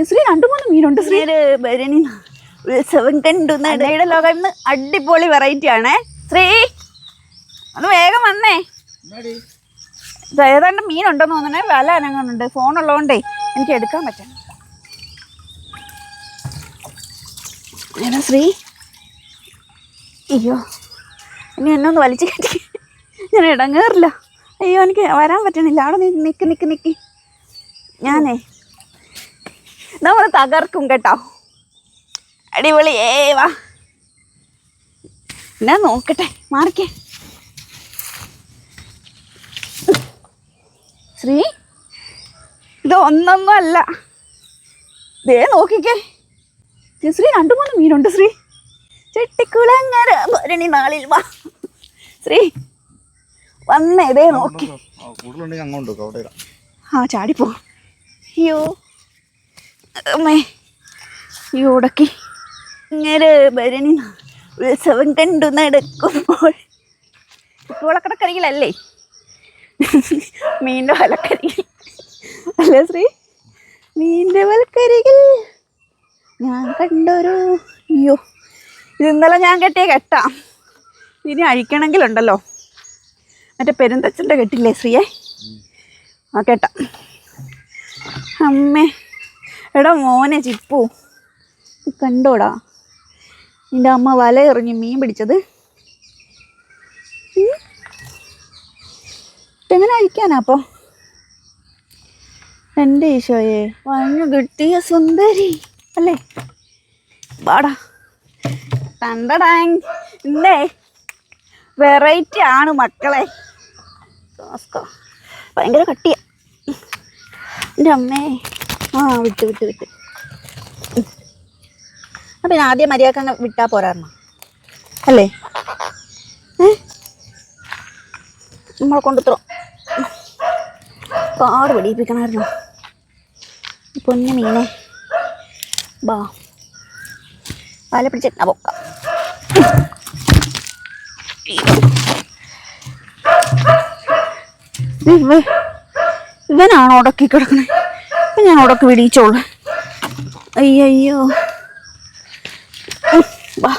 ശ്രീ 2-3 മീനുണ്ട്. ശ്രീ ഭരണി ഉത്സവം കണ്ടു. നടയുടെ ലോകം ഇന്ന് അടിപൊളി വെറൈറ്റി ആണേ. ശ്രീ ഒന്ന് വേഗം വന്നേ. ഏതാണ്ട് മീനുണ്ടെന്ന് തോന്നണേ. വില അനങ്ങുന്നുണ്ട്. ഫോണുള്ളതുകൊണ്ടേ എനിക്ക് എടുക്കാൻ പറ്റണം. ഏതാ ശ്രീ? അയ്യോ ഇനി എന്നെ ഒന്ന് വലിച്ചു കയറ്റി. ഞാൻ ഇടങ്ങേറില്ല. അയ്യോ എനിക്ക് വരാൻ പറ്റണില്ല. അവിടെ നിക്ക് ഞാനേ നമ്മൾ തകർക്കും കേട്ടോ. അടിപൊളി. വാ ഞാൻ നോക്കട്ടെ. മാറിക്കേ ശ്രീ. ഇത് ഒന്നൊന്നും അല്ല. ദേ നോക്കിക്കേ ശ്രീ. 2-3 മീനുണ്ട്. ശ്രീ ചെട്ടിക്കുളങ്ങര ഭരണി നാളിൽ വാ. ശ്രീ വന്നേ. ഇതേ നോക്കി. ചാടിപ്പോ. അയ്യോ അമ്മേ. അയ്യോ ഉടക്കി. ഇങ്ങനെ ഭരണി ഉത്സവം കണ്ടു നടക്കുമ്പോൾ കുളക്കടക്കരികിലല്ലേ മീൻ്റെ വലക്കരികിൽ അല്ലേ ശ്രീ? മീൻ്റെ വലക്കരികിൽ ഞാൻ കണ്ടൊരു. അയ്യോ ഇത് ഇന്നലെ ഞാൻ കെട്ടിയ കെട്ടാം. ഇനി അഴിക്കണമെങ്കിലുണ്ടല്ലോ മറ്റേ പെരുന്തച്ഛൻ്റെ കെട്ടില്ലേ ശ്രീയെ, ആ കെട്ടാം. അമ്മേ. എടാ മോനെ ചിപ്പു കണ്ടോടാ, നിൻ്റെ അമ്മ വല എറിഞ്ഞ് മീൻ പിടിച്ചത്. എങ്ങനെ അഴിക്കാനാ അപ്പോൾ? എൻ്റെ ഈശോയെ വന്നു കിട്ടിയ സുന്ദരി അല്ലേ? വാടാ. കണ്ടടാങ്. ഇന്നേ വെറൈറ്റി ആണ് മക്കളെ. ഭയങ്കര കട്ടിയ. എൻ്റെ അമ്മേ. വിട്ട് അപ്പം പിന്നെ ആദ്യം മര്യാദക്ക് വിട്ടാൽ പോരായിരുന്നു അല്ലേ? നമ്മളെ കൊണ്ടുത്തോ പാട് പിടിപ്പിക്കണമായിരുന്നു. പൊന്നു മീനെ ബാ. വല പിടിച്ചെന്നാ പൊക്ക. ഇവനാണ് ഉടക്കി കിടക്കണേ. ഇപ്പം ഞാൻ ഉടക്കി പിടിച്ചോളൂ. അയ്യോ വാ.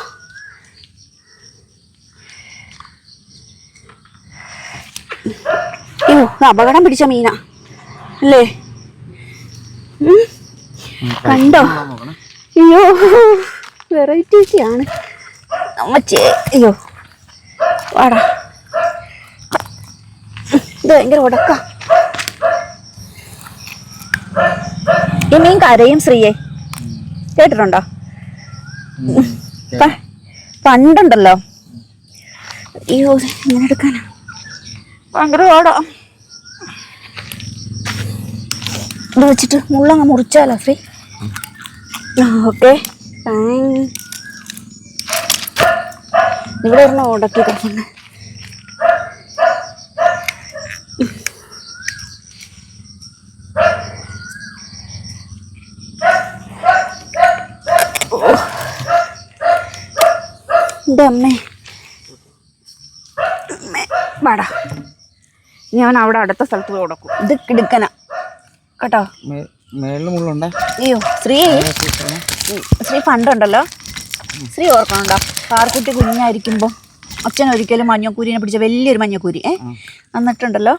അയ്യോ അപകടം പിടിച്ച മീനാ അല്ലേ? കണ്ടോ? അയ്യോ വെറൈറ്റീസിയാണ് അമ്മച്ചേ. അയ്യോ വാടാ. ഇത് ഭയങ്കര ഉടക്ക. ഈ മീൻ കരയും ശ്രീയെ, കേട്ടിട്ടുണ്ടോ? പണ്ടുണ്ടല്ലോ. അയ്യോ ഇങ്ങനെ എടുക്കാനാ ഭയങ്കര ഓടാ. ഇത് വെച്ചിട്ട് മുള്ളങ്ങ് മുറിച്ചാലോ ശ്രീ? ഓക്കെ. ഇവിടെ ഒരെണ്ണം ഉടക്കി കിടക്കുന്നു. എൻ്റെ അമ്മേ. വാടാ. ഞാൻ അവിടെ അടുത്ത സ്ഥലത്ത് പോയി ഉടക്കും. ഇത് കിടുക്കനാ കേട്ടോ. അയ്യോ ശ്രീ പണ്ടുണ്ടല്ലോ ശ്രീ ഓർക്കണുണ്ടോ? പാർക്കുട്ടി കുഞ്ഞായിരിക്കുമ്പോൾ അച്ഛൻ ഒരിക്കലും മഞ്ഞക്കൂരിനെ പിടിച്ച വലിയൊരു മഞ്ഞക്കൂരി എന്നിട്ടുണ്ടല്ലോ.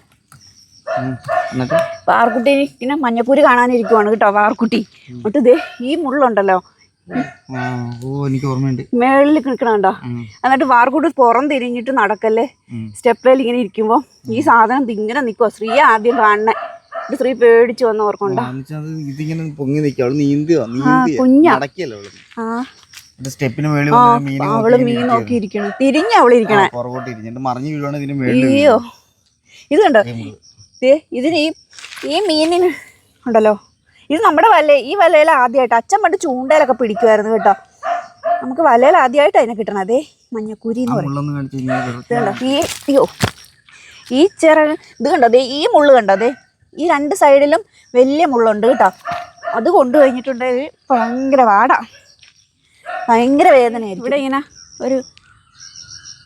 പാർക്കുട്ടിനെ മഞ്ഞക്കൂരി കാണാനിരിക്കുവാണ് കേട്ടോ പാർക്കുട്ടി. എന്നിട്ട് ഇതേ ഈ മുള്ളുണ്ടല്ലോ മേളിൽ കിടക്കണുണ്ടോ? എന്നിട്ട് പാർക്കുട്ടി പുറം തിരിഞ്ഞിട്ട് നടക്കല്ലേ സ്റ്റെപ്പിൽ ഇങ്ങനെ ഇരിക്കുമ്പോ ഈ സാധനം ഇങ്ങനെ നിൽക്കുവോ. ശ്രീ ആദ്യം കാണണേ. ശ്രീ പേടിച്ചു വന്ന് ഓർക്കണ്ട. അവള് മീൻ നോക്കിയിരിക്കണം. തിരിഞ്ഞ അവളിരിക്കണേ. അയ്യോ ഇത് കണ്ടോ? ഇതിന് ഈ മീനിന് ഉണ്ടല്ലോ, ഇത് നമ്മുടെ ഈ വലയിൽ ആദ്യമായിട്ട് അച്ഛൻ പണ്ട് ചൂണ്ടയിലൊക്കെ പിടിക്കുമായിരുന്നു കേട്ടോ. നമുക്ക് വലയിൽ ആദ്യമായിട്ട് അതിനെ കിട്ടണം. അതേ മഞ്ഞക്കൂരി എന്ന് പറയും. ഇത് കണ്ടോ? ഈ ഇത് കണ്ടോ? അതേ ഈ മുള്ളു കണ്ടോ? അതെ ഈ 2 സൈഡിലും വലിയ മുള്ളുണ്ട് കേട്ടോ. അത് കൊണ്ടു കഴിഞ്ഞിട്ടുണ്ടെങ്കിൽ ഭയങ്കര വാടാ, ഭയങ്കര വേദനയായിരിക്കും. ഇവിടെ ഇങ്ങനെ ഒരു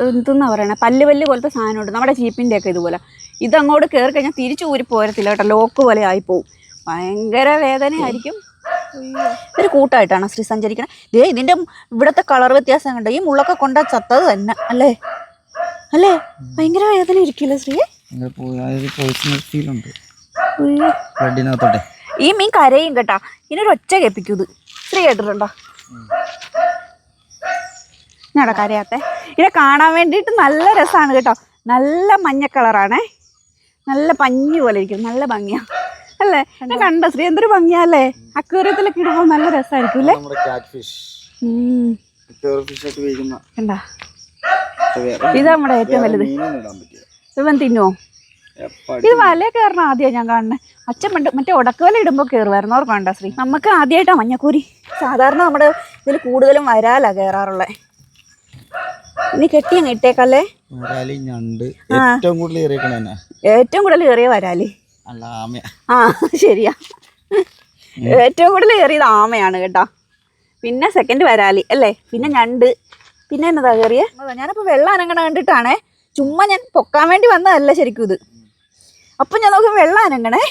എന്തെന്നാ പറയണേ, പല്ല് പോലത്തെ സാധനമുണ്ട് നമ്മുടെ ചീപ്പിൻ്റെ ഒക്കെ ഇതുപോലെ. ഇതങ്ങോട്ട് കയറി കഴിഞ്ഞാൽ തിരിച്ചു ഊരി പോരത്തില്ല കേട്ടോ. ലോക്ക് പോലെ ആയിപ്പോവും. ഭയങ്കര വേദനയായിരിക്കും. ഒരു കൂട്ടായിട്ടാണ് ശ്രീ സഞ്ചരിക്കണേ. ദേ ഇതിന്റെ ഇവിടത്തെ കളർ വ്യത്യാസം കണ്ടോ? ഈ മുള്ളൊക്കെ കൊണ്ടാ ചത്തത് തന്നെ അല്ലേ? അല്ലേ? ഭയങ്കര വേദന ഇരിക്കില്ല ശ്രീ? ഈ മീൻ കരയും കേട്ടാ. ഇതിനൊരു ഒച്ച കേൾപ്പിക്കൂത്. ശ്രീ കേട്ടിട്ടുണ്ടോ? ഞാടാ കരയാത്തെ. ഇതിനെ കാണാൻ വേണ്ടിയിട്ട് നല്ല രസമാണ് കേട്ടോ. നല്ല മഞ്ഞ കളറാണേ. നല്ല പഞ്ഞി പോലെ ഇരിക്കും. നല്ല ഭംഗിയാ അല്ലേ? ഞാൻ കണ്ട ശ്രീ എന്തൊരു ഭംഗിയല്ലേ? അക്വേറിയത്തിലൊക്കെ ഇടുമ്പോൾ നല്ല രസമായിരിക്കും അല്ലേ? കണ്ടാ ഇത് നമ്മുടെ ഏറ്റവും വലുത്. ഇവൻ തിന്നുവോ? ഇത് വല കയറണം ആദ്യമാണ് ഞാൻ കാണുന്നത്. അച്ഛൻ മറ്റേ ഉടക്കുവല ഇടുമ്പോൾ കയറുമായിരുന്നു. ഓർമ്മ വേണ്ട ശ്രീ? നമുക്ക് ആദ്യമായിട്ടാണ് മഞ്ഞക്കൂരി. സാധാരണ നമ്മുടെ ഇതിൽ കൂടുതലും വരാലാ കയറാറുള്ളത്. ഇനി കെട്ടി അങ്ങ് ഇട്ടേക്കല്ലേ. ഏറ്റവും കൂടുതൽ കയറിയ വരാല്. ആ ശരിയാ, ഏറ്റവും കൂടുതൽ കയറിയത് ആമയാണ് കേട്ടോ. പിന്നെ സെക്കൻഡ് വരാലി അല്ലേ? പിന്നെ ഞണ്ട്. പിന്നെ എന്നതാ കയറിയേ? ഞാനപ്പോൾ വെള്ളം അനങ്ങണ കണ്ടിട്ടാണേ. ചുമ്മാ ഞാൻ പൊക്കാൻ വേണ്ടി വന്നതല്ല ശരിക്കും ഇത്. അപ്പം ഞാൻ നോക്കും വെള്ളം അനങ്ങണേ.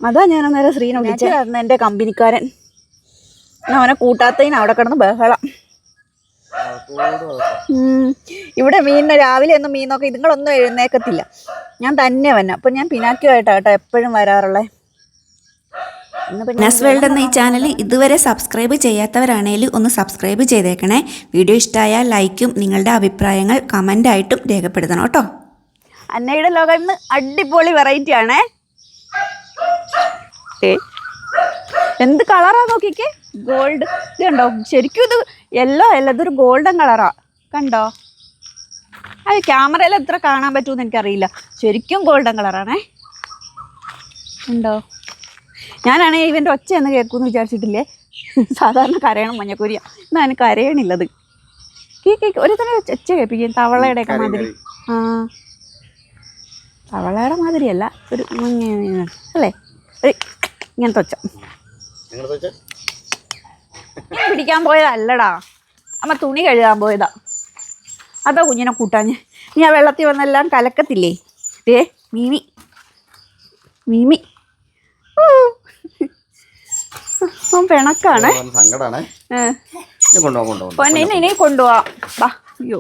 അതാ ഞാൻ അന്നേരം ശ്രീനെ വിളിച്ചായിരുന്നു എൻ്റെ കമ്പനിക്കാരൻ. അവനെ കൂട്ടാത്തതിന് അവിടെ കിടന്ന് ബഹളം. ഇവിടെ മീനിന് രാവിലെ ഒന്നും മീൻ നോക്കാം ഇതുങ്ങളൊന്നും എഴുന്നേക്കത്തില്ല. ഞാൻ തന്നെ വന്നെ. അപ്പം ഞാൻ പിനാക്കിയായിട്ടാണ് കേട്ടോ എപ്പോഴും വരാറുള്ളത്. നസ് വേൾഡ് എന്ന ഈ ചാനൽ ഇതുവരെ സബ്സ്ക്രൈബ് ചെയ്യാത്തവരാണെങ്കിൽ ഒന്ന് സബ്സ്ക്രൈബ് ചെയ്തേക്കണേ. വീഡിയോ ഇഷ്ടമായാൽ ലൈക്കും നിങ്ങളുടെ അഭിപ്രായങ്ങൾ കമൻ്റായിട്ടും രേഖപ്പെടുത്തണം കേട്ടോ. അന്നയുടെ ലോകം ഇന്ന് അടിപൊളി വെറൈറ്റി ആണേ. എന്ത് കളറാ നോക്കിക്കേ. ഗോൾഡ്. ഇത് കണ്ടോ? ശരിക്കും ഇത് യെല്ലോ അല്ല, ഇതൊരു ഗോൾഡൻ കളറാ. കണ്ടോ? അത് ക്യാമറയിൽ എത്ര കാണാൻ പറ്റുമെന്ന് എനിക്കറിയില്ല. ശരിക്കും ഗോൾഡൻ കളറാണേ. ഉണ്ടോ? ഞാനാണെങ്കിൽ ഇവൻ്റെ ഒച്ച എന്ന് കേൾക്കുമെന്ന് വിചാരിച്ചിട്ടില്ലേ. സാധാരണ കരയണം മഞ്ഞക്കൂരിയ. എന്നാൽ എനിക്ക് കരയണില്ലത്. കേക്ക് ഒരു തന്നെ ഒച്ച കേൾപ്പിക്കും. തവളയുടെയൊക്കെ മാതിരി. ആ തവളയുടെ മാതിരിയല്ല, ഒരു അല്ലേ? ഒരു ഇങ്ങനത്തെ ഒച്ച. പിടിക്കാൻ പോയതല്ലടാ, അമ്മ തുണി കഴുകാൻ പോയതാ. അതാ കുഞ്ഞിനെ കൂട്ടാഞ്ഞ്. നീ ആ വെള്ളത്തിൽ വന്നെല്ലാം കലക്കത്തില്ലേ? ഏ മീമി മീമി പിണക്കാണ്. പൊന്നെ ഇനി കൊണ്ടുപോവാം. ബാ. അയ്യോ